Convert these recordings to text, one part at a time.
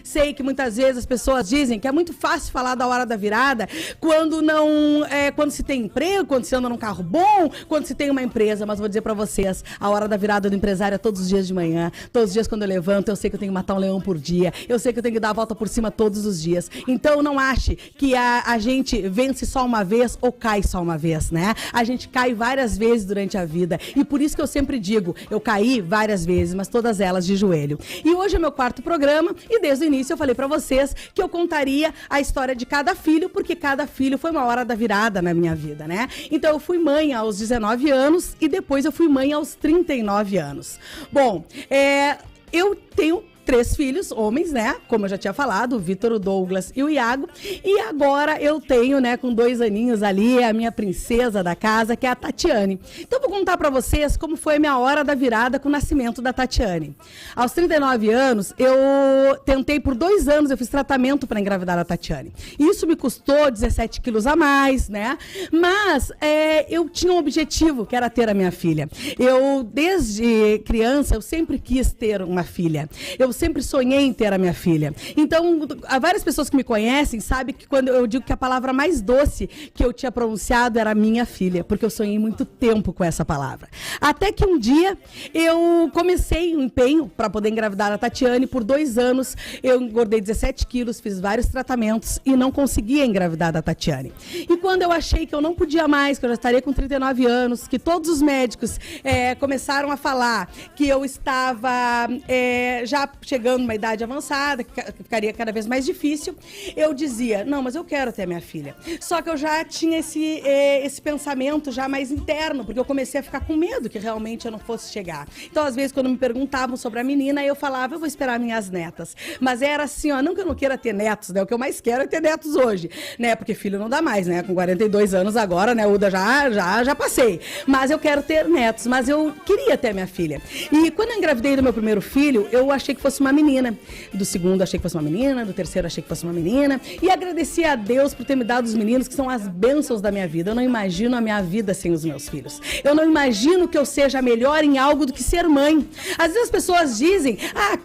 Sei que muitas vezes as pessoas dizem que é muito fácil falar da hora da virada quando se tem emprego, quando se anda num carro bom, quando se tem uma empresa, mas vou dizer pra vocês, a hora da virada do empresário é todos os dias de manhã, todos os dias quando eu levanto, eu sei que eu tenho que matar um leão por dia, eu sei que eu tenho que dar a volta por cima todos os dias. Então não ache que a gente vence só uma vez ou cai só uma vez, né? A gente cai várias vezes durante a vida e por isso que eu sempre digo, eu caí várias vezes, mas todas elas de joelho. E hoje é meu quarto programa. E desde o início eu falei pra vocês que eu contaria a história de cada filho, porque cada filho foi uma hora da virada na minha vida, né? Então eu fui mãe aos 19 anos e depois eu fui mãe aos 39 anos. Bom, eu tenho 3 filhos, homens, né? Como eu já tinha falado, o Vitor, o Douglas e o Iago. E agora eu tenho, né, com 2 aninhos ali, a minha princesa da casa, que é a Tatiane. Então eu vou contar pra vocês como foi a minha hora da virada com o nascimento da Tatiane. Aos 39 anos, eu tentei por 2 anos, eu fiz tratamento para engravidar a Tatiane. Isso me custou 17 quilos a mais, né? Mas eu tinha um objetivo, que era ter a minha filha. Eu, desde criança, eu sempre quis ter uma filha. Eu sempre sonhei em ter a minha filha. Então, há várias pessoas que me conhecem sabem que quando eu digo que a palavra mais doce que eu tinha pronunciado era minha filha, porque eu sonhei muito tempo com essa palavra. Até que um dia eu comecei um empenho para poder engravidar a Tatiane. Por 2 anos eu engordei 17 quilos, fiz vários tratamentos e não conseguia engravidar da Tatiane. E quando eu achei que eu não podia mais, que eu já estaria com 39 anos, que todos os médicos começaram a falar que eu estava já chegando numa idade avançada, que ficaria cada vez mais difícil, eu dizia, não, mas eu quero ter minha filha. Só que eu já tinha esse pensamento já mais interno, porque eu comecei a ficar com medo que realmente eu não fosse chegar. Então, às vezes, quando me perguntavam sobre a menina, eu falava, eu vou esperar minhas netas. Mas era assim, ó, não que eu não queira ter netos, né? O que eu mais quero é ter netos hoje, né? Porque filho não dá mais, né? Com 42 anos agora, né? Uda, já passei. Mas eu quero ter netos, mas eu queria ter minha filha. E quando eu engravidei do meu primeiro filho, eu achei que fosse uma menina. Do segundo achei que fosse uma menina, do terceiro achei que fosse uma menina. E agradeci a Deus por ter me dado os meninos, que são as bênçãos da minha vida. Eu não imagino a minha vida sem os meus filhos. Eu não imagino que eu seja melhor em algo do que ser mãe. Às vezes as pessoas dizem,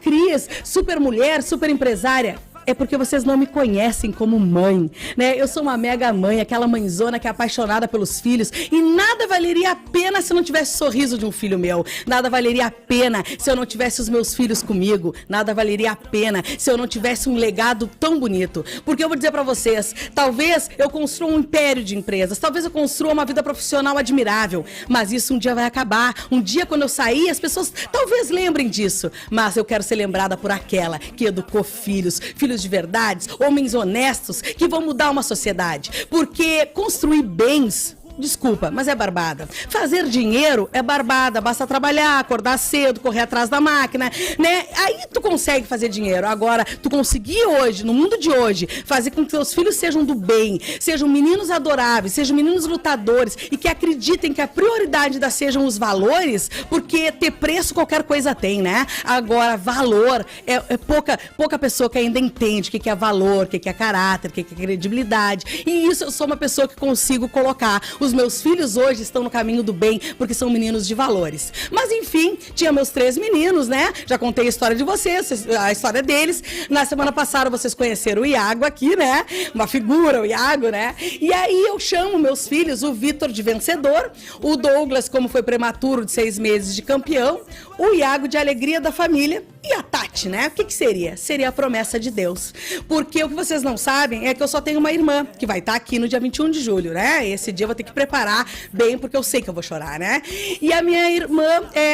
Cris, super mulher, super empresária. É porque vocês não me conhecem como mãe, né? Eu sou uma mega mãe, aquela mãezona que é apaixonada pelos filhos. E nada valeria a pena se eu não tivesse o sorriso de um filho meu. Nada valeria a pena se eu não tivesse os meus filhos comigo. Nada valeria a pena se eu não tivesse um legado tão bonito. Porque eu vou dizer pra vocês, talvez eu construa um império de empresas, talvez eu construa uma vida profissional admirável, mas isso um dia vai acabar. Um dia, quando eu sair, as pessoas talvez lembrem disso. Mas eu quero ser lembrada por aquela que educou filhos de verdades, homens honestos que vão mudar uma sociedade. Porque construir bens, desculpa, mas é barbada. Fazer dinheiro é barbada, basta trabalhar, acordar cedo, correr atrás da máquina, né? Aí tu consegue fazer dinheiro. Agora, tu conseguir hoje, no mundo de hoje, fazer com que teus filhos sejam do bem, sejam meninos adoráveis, sejam meninos lutadores e que acreditem que a prioridade sejam os valores, porque ter preço qualquer coisa tem, né? Agora, valor é pouca pessoa que ainda entende o que é valor, o que é caráter, o que é credibilidade. E isso eu sou uma pessoa que consigo colocar. Os meus filhos hoje estão no caminho do bem, porque são meninos de valores. Mas enfim, tinha meus 3 meninos, né? Já contei a história de vocês, a história deles. Na semana passada vocês conheceram o Iago aqui, né? Uma figura, o Iago, né? E aí eu chamo meus filhos, o Vitor de vencedor, o Douglas, como foi prematuro, de 6 meses, de campeão, o Iago de alegria da família e a Tati, né? O que seria? Seria a promessa de Deus. Porque o que vocês não sabem é que eu só tenho uma irmã, que vai estar aqui no dia 21 de julho, né? Esse dia eu vou ter que preparar bem, porque eu sei que eu vou chorar, né? E a minha irmã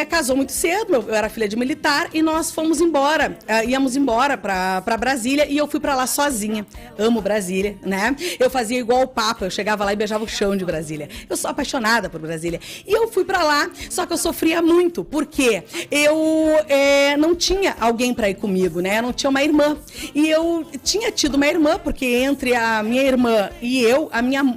casou muito cedo, eu era filha de militar, e nós fomos embora, íamos embora pra Brasília, e eu fui pra lá sozinha. Amo Brasília, né? Eu fazia igual o Papa, eu chegava lá e beijava o chão de Brasília. Eu sou apaixonada por Brasília. E eu fui pra lá, só que eu sofria muito, porque eu não tinha alguém pra ir comigo, né? Eu não tinha uma irmã. E eu tinha tido uma irmã, porque entre a minha irmã e eu,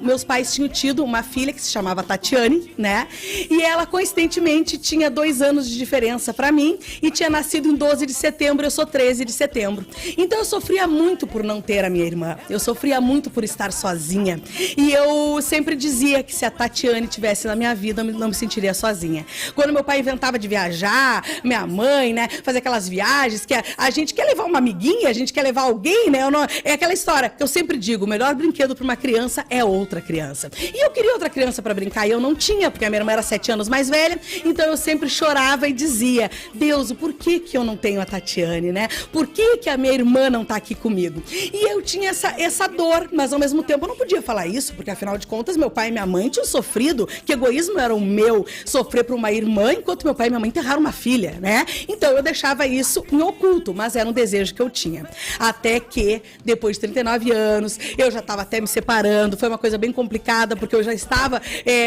meus pais tinham tido uma filha que se chamava Tatiane, né? E ela, coincidentemente, tinha 2 anos de diferença pra mim e tinha nascido em 12 de setembro, eu sou 13 de setembro. Então eu sofria muito por não ter a minha irmã. Eu sofria muito por estar sozinha. E eu sempre dizia que se a Tatiane tivesse na minha vida, eu não me sentiria sozinha. Quando meu pai inventava de viajar, minha mãe, né, fazer aquelas nas viagens, que a gente quer levar uma amiguinha, a gente quer levar alguém, né? É aquela história que eu sempre digo, o melhor brinquedo para uma criança é outra criança. E eu queria outra criança para brincar e eu não tinha, porque a minha irmã era 7 anos mais velha, então eu sempre chorava e dizia, Deus, por que que eu não tenho a Tatiane, né? Por que que a minha irmã não tá aqui comigo? E eu tinha essa dor, mas ao mesmo tempo eu não podia falar isso, porque afinal de contas meu pai e minha mãe tinham sofrido, que egoísmo era o meu, sofrer por uma irmã, enquanto meu pai e minha mãe enterraram uma filha, né? Então eu deixava isso em oculto, mas era um desejo que eu tinha. Até que, depois de 39 anos, eu já estava até me separando, foi uma coisa bem complicada, porque eu já estava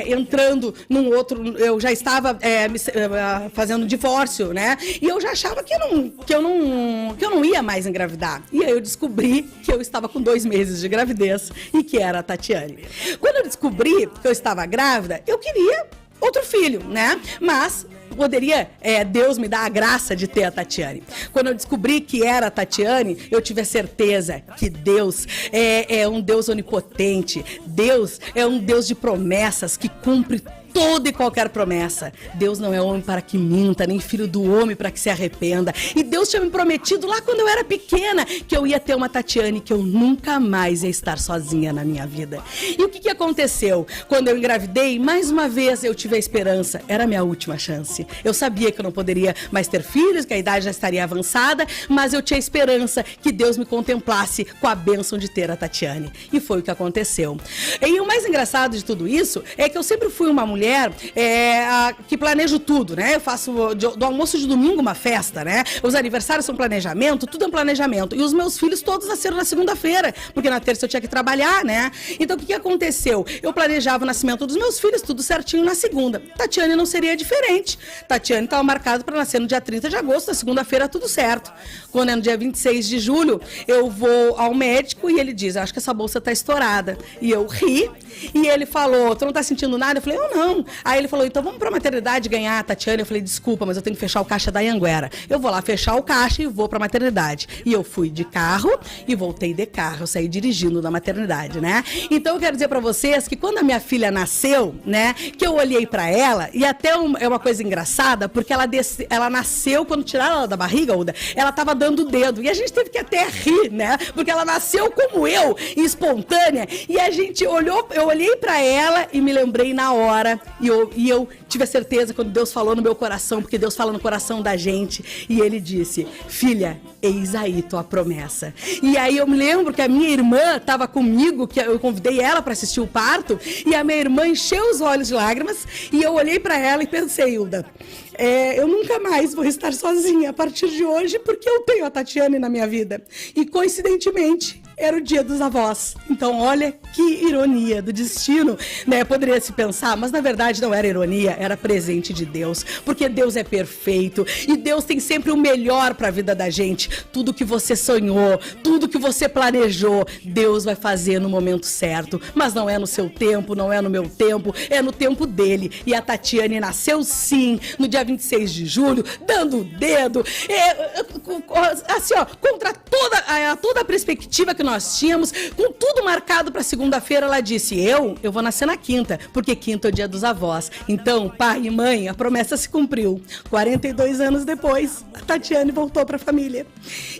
entrando num outro, eu já estava fazendo divórcio, né? E eu já achava que eu não ia mais engravidar. E aí eu descobri que eu estava com 2 meses de gravidez e que era a Tatiane. Quando eu descobri que eu estava grávida, eu queria outro filho, né? Mas poderia Deus me dar a graça de ter a Tatiane. Quando eu descobri que era a Tatiane, eu tive a certeza que Deus é um Deus onipotente. Deus é um Deus de promessas que cumpre toda e qualquer promessa. Deus não é homem para que minta, nem filho do homem para que se arrependa. E Deus tinha me prometido lá quando eu era pequena que eu ia ter uma Tatiane, que eu nunca mais ia estar sozinha na minha vida. E o que aconteceu? Quando eu engravidei, mais uma vez eu tive a esperança. Era a minha última chance. Eu sabia que eu não poderia mais ter filhos, que a idade já estaria avançada, mas eu tinha esperança que Deus me contemplasse com a bênção de ter a Tatiane. E foi o que aconteceu. E o mais engraçado de tudo isso é que eu sempre fui uma mulher que planejo tudo, né? Eu faço do almoço de domingo uma festa, né? Os aniversários são planejamento, tudo é um planejamento. E os meus filhos todos nasceram na segunda-feira, porque na terça eu tinha que trabalhar, né? Então o que aconteceu? Eu planejava o nascimento dos meus filhos, tudo certinho na segunda. Tatiane não seria diferente. Tatiane estava marcado para nascer no dia 30 de agosto, na segunda-feira tudo certo. Quando é no dia 26 de julho, eu vou ao médico e ele diz, acho que essa bolsa tá estourada. E eu ri, e ele falou, tu não tá sentindo nada? Eu falei, eu não. Aí ele falou, então vamos pra maternidade ganhar a Tatiane. Eu falei, desculpa, mas eu tenho que fechar o caixa da Anhanguera. Eu vou lá fechar o caixa e vou pra maternidade. E eu fui de carro e voltei de carro. Eu saí dirigindo da maternidade, né? Então eu quero dizer pra vocês que quando a minha filha nasceu, né, que eu olhei pra ela, e até é uma coisa engraçada, porque ela nasceu, quando tiraram ela da barriga, Uda, ela tava dando o dedo. E a gente teve que até rir, né? Porque ela nasceu como eu, espontânea. E a gente olhou, eu olhei pra ela e me lembrei na hora. E eu tive a certeza quando Deus falou no meu coração, porque Deus fala no coração da gente, e ele disse, filha, eis aí tua promessa. E aí eu me lembro que a minha irmã estava comigo, que eu convidei ela para assistir o parto, e a minha irmã encheu os olhos de lágrimas, e eu olhei para ela e pensei, Hilda, eu nunca mais vou estar sozinha a partir de hoje, porque eu tenho a Tatiane na minha vida. E coincidentemente, era o dia dos avós. Então, olha que ironia do destino, né? Poderia se pensar, mas na verdade não era ironia, era presente de Deus. Porque Deus é perfeito e Deus tem sempre o melhor para a vida da gente. Tudo que você sonhou, tudo que você planejou, Deus vai fazer no momento certo. Mas não é no seu tempo, não é no meu tempo, é no tempo dele. E a Tatiane nasceu sim, no dia 26 de julho, dando o dedo, assim, ó, contra toda a perspectiva que nós tínhamos, com tudo marcado para segunda-feira, ela disse, eu vou nascer na quinta, porque quinta é o dia dos avós. Então, pai e mãe, a promessa se cumpriu. 42 anos depois, a Tatiane voltou para a família.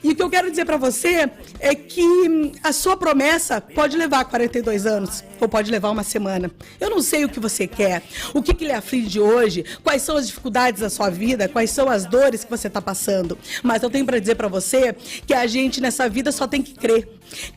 E o que eu quero dizer para você é que a sua promessa pode levar 42 anos, ou pode levar uma semana. Eu não sei o que você quer, o que lhe aflige hoje, quais são as dificuldades da sua vida, quais são as dores que você está passando. Mas eu tenho para dizer para você que a gente nessa vida só tem que crer.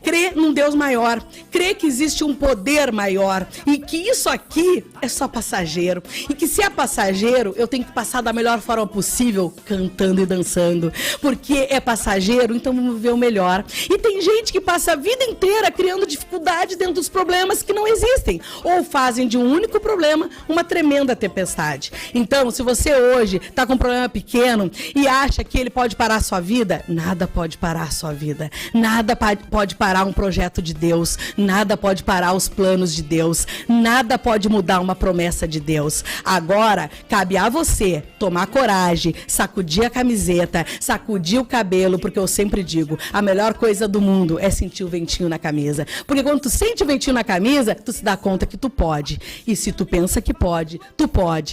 Crer num Deus maior, crer que existe um poder maior e que isso aqui é só passageiro. E que se é passageiro, eu tenho que passar da melhor forma possível, cantando e dançando. Porque é passageiro, então vamos ver o melhor. E tem gente que passa a vida inteira criando dificuldade dentro dos problemas que não existem. Ou fazem de um único problema uma tremenda tempestade. Então, se você hoje está com um problema pequeno e acha que ele pode parar a sua vida, nada pode parar a sua vida. Nada pode parar um projeto de Deus, nada pode parar os planos de Deus, nada pode mudar uma promessa de Deus. Agora, cabe a você tomar coragem, sacudir a camiseta, sacudir o cabelo, porque eu sempre digo, a melhor coisa do mundo é sentir o ventinho na camisa. Porque quando tu sente o ventinho na camisa, tu se dá conta que tu pode. E se tu pensa que pode, tu pode.